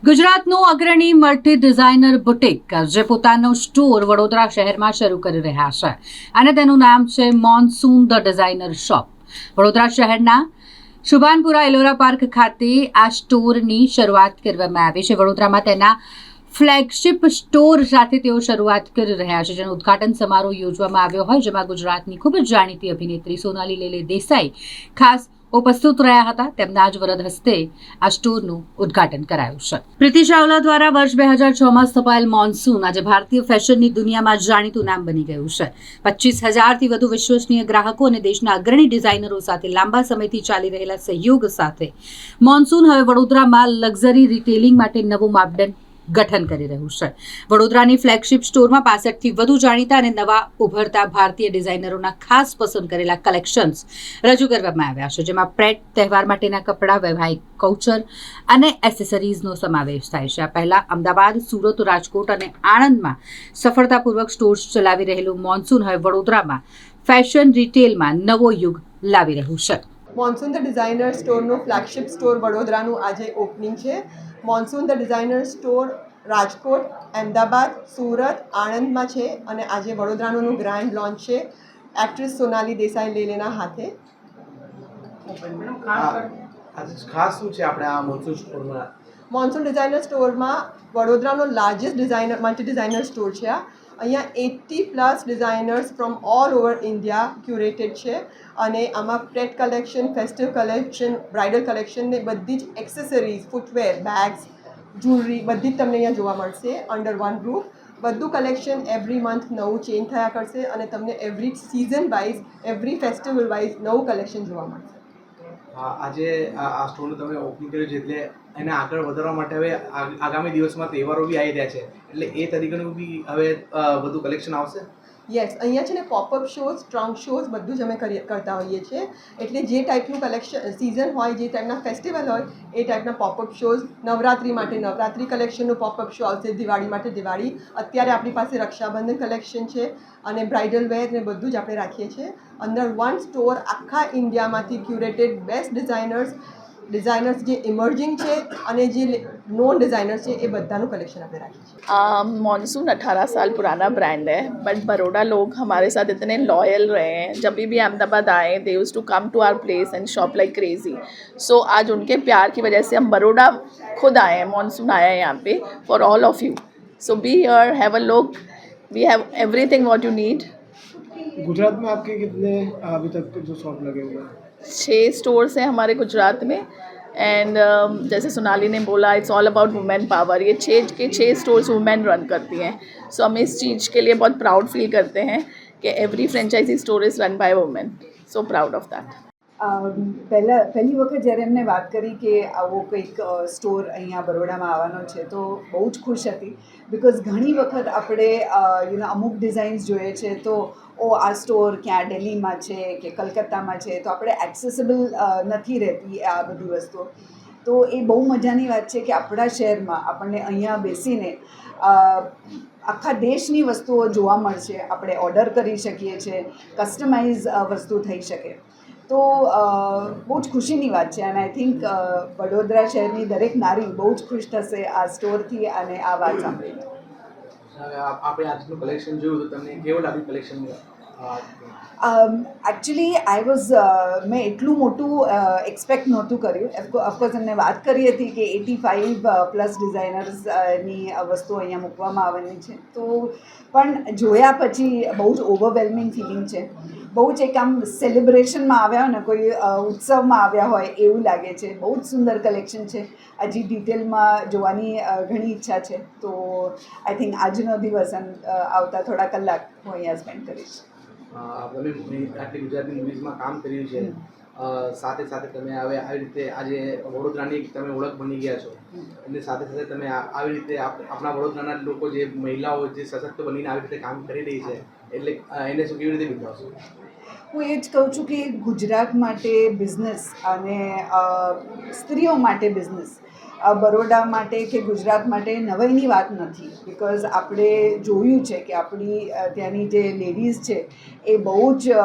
ગુજરાતનું અગ્રણી multi designer boutique જે પોતાનો સ્ટોર વડોદરા શહેરમાં શરૂ કરી રહ્યા છે અને તેનું નામ છે monsoon the designer shop. Vadodara શહેરના શુભાનપુરા એલોરા પાર્ક ખાતે આ સ્ટોરની શરૂઆત કરવામાં આવી છે. વડોદરામાં તેના ફ્લેગશિપ સ્ટોર સાથે તેઓ શરૂઆત કરી રહ્યા છે, જેનો ઉદ્ઘાટન સમારોહ યોજવામાં આવ્યો હોય, જેમાં ગુજરાતની ખૂબ જ જાણીતી અભિનેત્રી સોનાલી લેલે દેસાઈ ખાસ ઉપસ્થિત રહ્યા હતા. તેમના જ વરદ હસ્તે આ સ્ટોરનું ઉદ્ઘાટન કરાયું છે. પ્રીતિ ચાવલા દ્વારા વર્ષ 2006માં સ્થપાયેલ મોન્સૂન આજે ભારતીય ફેશનની દુનિયામાં જાણીતું નામ બની ગયું છે. 25,000થી વધુ વિશ્વસનીય ગ્રાહકો અને દેશના અગ્રણી ડિઝાઇનરો સાથે લાંબા સમયથી ચાલી રહેલા સહયોગ સાથે મોન્સૂન હવે વડોદરામાં લક્ઝરી રિટેલિંગ માટે નવું માપદંડ ગઠન કરી રહ્યું છે. વડોદરાની ફ્લેગશિપ સ્ટોરમાં 65થી વધુ જાણીતા અને નવા ઉભરતા ભારતીય ડિઝાઇનરોના ખાસ પસંદ કરેલા કલેક્શન્સ રજૂ કરવામાં આવ્યા છે, જેમાં પ્રેટ, તહેવાર માટેના કપડાં, વૈવાહિક કૌચર અને એસેસરીઝનો સમાવેશ થાય છે. આ પહેલા અમદાવાદ, સુરત, રાજકોટ અને આણંદમાં સફળતાપૂર્વક સ્ટોર્સ ચલાવી રહેલું મોન્સૂન હવે વડોદરામાં ફેશન રિટેલમાં નવો યુગ લાવી રહ્યું છે. મોન્સૂન ધ ડિઝાઇનર સ્ટોરનું ફ્લેગશિપ સ્ટોર વડોદરાનું આજે ઓપનિંગ છે. Monsoon the designer store Rajkot, Ahmedabad, Surat, આણંદમાં છે અને આજે વડોદરાનું ગ્રાન્ડ લોન્ચ છે એક્ટ્રેસ સોનાલી દેસાઈ લેલેના હાથે. ખાસ શું છે આપણે આ મોન્સૂન સ્ટોરમાં? મોન્સૂન ડિઝાઇનર સ્ટોરમાં વડોદરાનો લાર્જેસ્ટ મલ્ટી ડિઝાઇનર સ્ટોર છે. અહીંયા 80+ designers from all over India curated છે અને આમાં pret collection, festive collection, bridal collection ને બધી જ એક્સેસરીઝ, ફૂટવેર, બેગ્સ, જ્વેલરી બધી જ તમને અહીંયા જોવા મળશે અંડર વન રૂફ. બધું કલેક્શન એવરી મંથ નવું ચેન્જ થયા કરશે અને તમને every season wise, every festival wise નવું કલેક્શન જોવા મળશે. આજે આ સ્ટોરનું તમે ઓપનિંગ કર્યું છે, એટલે એને આગળ વધારવા માટે હવે આગામી દિવસમાં તહેવારો બી આવી રહ્યા છે, એટલે એ તરીકેનું બી હવે બધું કલેક્શન આવશે. યસ, અહીંયા છે ને પોપઅપ શોઝ, ટ્રંક શોઝ બધું જ અમે કરતા હોઈએ છીએ. એટલે જે ટાઈપનું કલેક્શન સિઝન હોય, જે ટાઈપના ફેસ્ટિવલ હોય એ ટાઈપના પોપઅપ શોઝ. નવરાત્રી માટે નવરાત્રી કલેક્શનનું પોપઅપ શો આવશે, દિવાળી માટે દિવાળી. અત્યારે આપણી પાસે રક્ષાબંધન કલેક્શન છે અને બ્રાઇડલ વેર ને બધું જ આપણે રાખીએ છીએ. અંડર વન સ્ટોર આખા ઇન્ડિયામાંથી ક્યુરેટેડ બેસ્ટ ડિઝાઇનર્સ જે ઇમર્જિંગ છે અને જે नॉन डिज़ाइनर છે એ બધાનું कलेक्शन આપણે રાખીએ છીએ. मॉनसून 18 साल पुराना ब्रांड है, बट बड़ौदा लोग हमारे साथ इतने लॉयल रहे हैं. जब भी अहमदाबाद आए they used to come to our place and shop like crazy. So आज उनके प्यार की वजह से हम बड़ौदा खुद आए हैं, मॉनसून आया है यहाँ पे for all of you. So be here, have a look, we have everything what you need. Gujarat में आपके कितने अभी तक जो शॉप लगे हुए हैं? 6 स्टोर्स हैं हमारे गुजरात में. एंड जैसे सोनाली ने बोला, it's all about women power. ये 6 के 6 स्टोर्स वुमेन रन करती हैं. सो हम इस चीज़ के लिए बहुत प्राउड फील करते हैं कि every franchise store is run by women. So proud of that. પહેલી વખત જ્યારે એમને વાત કરી કે આવો કંઈક સ્ટોર અહીંયા બરોડામાં આવવાનો છે તો બહુ જ ખુશ હતી. બિકોઝ ઘણી વખત આપણે અમુક ડિઝાઇન્સ જોઈએ છે તો આ સ્ટોર ક્યાં દિલ્હીમાં છે કે કલકત્તામાં છે, તો આપણે એક્સેસિબલ નથી રહેતી આ બધી વસ્તુઓ. તો એ બહુ મજાની વાત છે કે આપણા શહેરમાં આપણને અહીંયા બેસીને આખા દેશની વસ્તુઓ જોવા મળશે. આપણે ઓર્ડર કરી શકીએ છીએ, કસ્ટમાઇઝ વસ્તુ થઈ શકે. તો બહુ જ ખુશીની વાત છે અને આઈ થિંક વડોદરા શહેરની દરેક નારી બહુ જ ખુશ થશે આ સ્ટોરથી અને આ વાત સાંભળીને. આપણે આજનું કલેક્શન જોયું તો તમને કેવું લાગ્યું કલેક્શન? એકચ્યુઅલી મેં એટલું મોટું એક્સપેક્ટ નહોતું કર્યું. ઓફકોર્સ એમને વાત કરી હતી કે 85+ ડિઝાઇનર્સની વસ્તુઓ અહીંયા મૂકવામાં આવવાની છે, તો પણ જોયા પછી બહુ જ ઓવરવેલ્મિંગ ફિલિંગ છે. બહુ જ એક આમ સેલિબ્રેશનમાં આવ્યા હોય ને, કોઈ ઉત્સવમાં આવ્યા હોય એવું લાગે છે. બહુ જ સુંદર કલેક્શન છે. હજી ડિટેલમાં જોવાની ઘણી ઈચ્છા છે. તો આઈ થિંક આજનો દિવસ આવતા થોડા કલાક હું અહીંયા સ્પેન્ડ કરીશ. તમે આટલી ગુજરાતી મૂવીઝમાં કામ કર્યું છે, સાથે સાથે તમે હવે આવી રીતે આજે વડોદરાની તમે ઓળખ બની ગયા છો, અને સાથે સાથે તમે આવી રીતે આપણા વડોદરાના લોકો જે મહિલાઓ જે સશક્ત બનીને આવી રીતે કામ કરી રહી છે, એટલે એને શું કેવી રીતે બિરદાવશો? હું એ જ કહું છું કે ગુજરાત માટે બિઝનેસ અને સ્ત્રીઓ માટે બિઝનેસ બરોડા માટે કે ગુજરાત માટે નવાઈની વાત નથી, બિકોઝ આપણે જોયું છે કે આપણી ત્યાંની જે લેડીઝ છે એ બહુ જ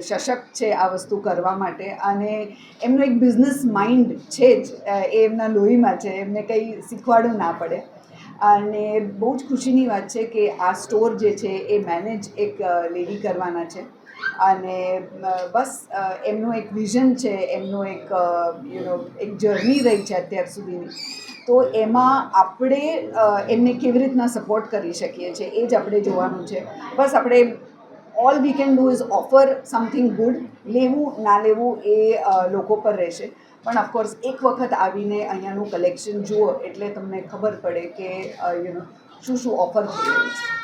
સશક્ત છે આ વસ્તુ કરવા માટે, અને એમનો એક બિઝનેસ માઇન્ડ છે જ, એ એમના લોહીમાં છે, એમને કંઈ શીખવાડવું ના પડે. અને બહુ જ ખુશીની વાત છે કે આ સ્ટોર જે છે એ મેનેજ એક લેડી કરવાના છે, અને બસ એમનું એક વિઝન છે, એમનું એક એક જર્ની રહી છે અત્યાર સુધીની, તો એમાં આપણે એમને કેવી રીતના સપોર્ટ કરી શકીએ છીએ એ જ આપણે જોવાનું છે. બસ આપણે all we can do is offer something good. લેવું ના લેવું એ લોકો પર રહેશે, પણ ઓફકોર્સ એક વખત આવીને અહીંયાનું કલેક્શન જુઓ એટલે તમને ખબર પડે કે શું શું ઓફર થઈ રહી છે.